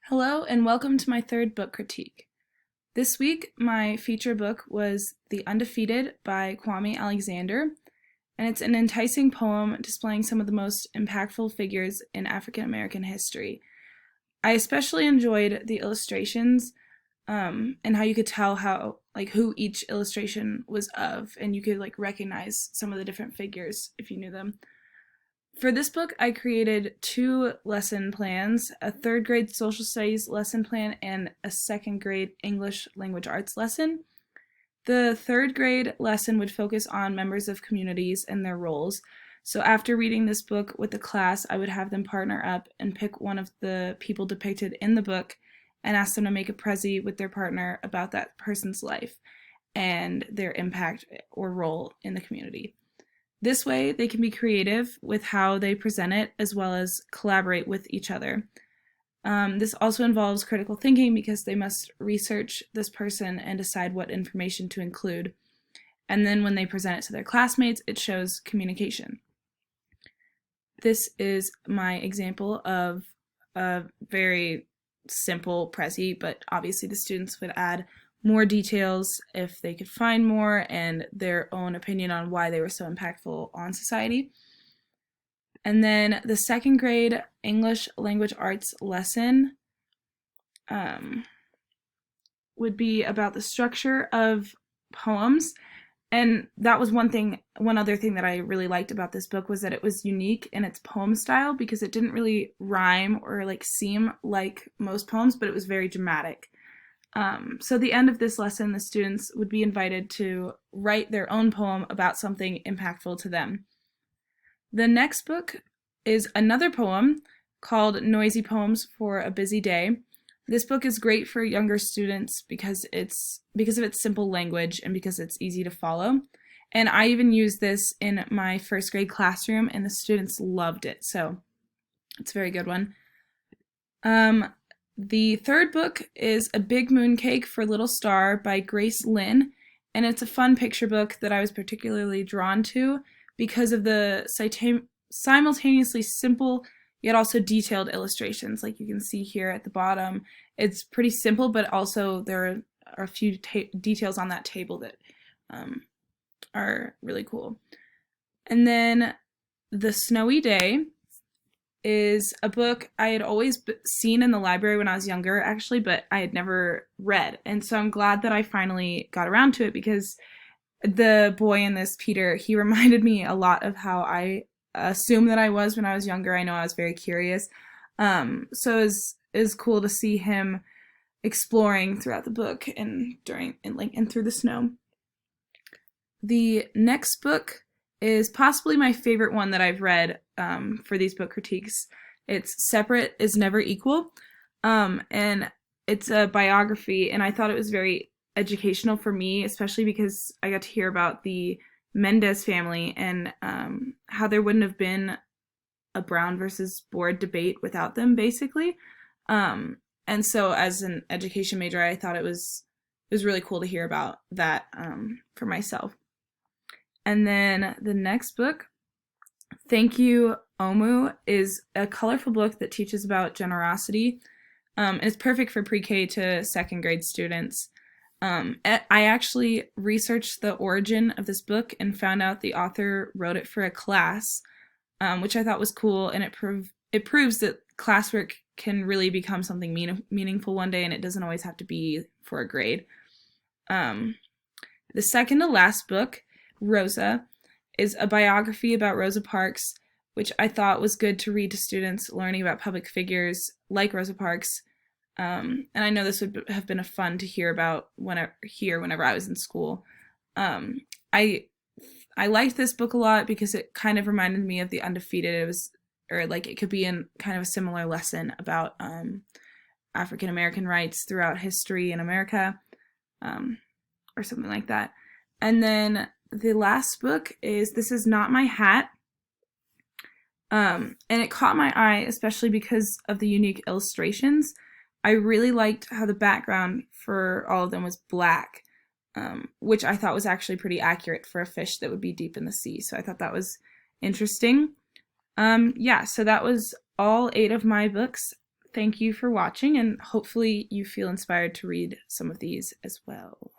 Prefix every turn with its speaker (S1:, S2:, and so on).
S1: Hello and welcome to my third book critique. This week, my feature book was The Undefeated by Kwame Alexander, and it's an enticing poem displaying some of the most impactful figures in African American history. I especially enjoyed the illustrations and how you could tell who each illustration was of, and you could recognize some of the different figures if you knew them. For this book, I created two lesson plans, a third grade social studies lesson plan and a second grade English language arts lesson. The third grade lesson would focus on members of communities and their roles. So after reading this book with the class, I would have them partner up and pick one of the people depicted in the book and ask them to make a prezi with their partner about that person's life and their impact or role in the community. This way, they can be creative with how they present it, as well as collaborate with each other. This also involves critical thinking because they must research this person and decide what information to include. And then when they present it to their classmates, it shows communication. This is my example of a very simple prezi, but obviously the students would add more details if they could find more and their own opinion on why they were so impactful on society. And then the second grade English language arts lesson would be about the structure of poems. And that was one other thing that I really liked about this book was that it was unique in its poem style because it didn't really rhyme or seem like most poems, but it was very dramatic. So at the end of this lesson, the students would be invited to write their own poem about something impactful to them. The next book is another poem called Noisy Poems for a Busy Day. This book is great for younger students because of its simple language and because it's easy to follow. And I even used this in my first grade classroom and the students loved it. So it's a very good one. The third book is A Big Mooncake for Little Star by Grace Lin, and it's a fun picture book that I was particularly drawn to because of the simultaneously simple yet also detailed illustrations like you can see here at the bottom. It's pretty simple, but also there are a few details on that table that are really cool. And then The Snowy Day is a book I had always seen in the library when I was younger, actually, but I had never read. And so I'm glad that I finally got around to it because the boy in this, Peter, he reminded me a lot of how I assumed that I was when I was younger. I know I was very curious. So it was cool to see him exploring throughout the book and through the snow. The next book is possibly my favorite one that I've read for these book critiques. It's Separate is Never Equal, and it's a biography, and I thought it was very educational for me, especially because I got to hear about the Mendez family and how there wouldn't have been a Brown versus Board debate without them, basically. And so as an education major, I thought it was really cool to hear about that for myself. And then the next book, Thank You, Omu, is a colorful book that teaches about generosity. It's perfect for pre-K to second grade students. I actually researched the origin of this book and found out the author wrote it for a class, which I thought was cool, and it proves that classwork can really become something meaningful one day, and it doesn't always have to be for a grade. The second to last book, Rosa, is a biography about Rosa Parks, which I thought was good to read to students learning about public figures like Rosa Parks. And I know this would have been fun to hear about whenever I was in school. I liked this book a lot because it kind of reminded me of The Undefeated. It could be in kind of a similar lesson about African American rights throughout history in America, or something like that. And then the last book is This Is Not My Hat. And it caught my eye, especially because of the unique illustrations. I really liked how the background for all of them was black, which I thought was actually pretty accurate for a fish that would be deep in the sea. So I thought that was interesting. So that was all 8 of my books. thank you for watching, and hopefully you feel inspired to read some of these as well.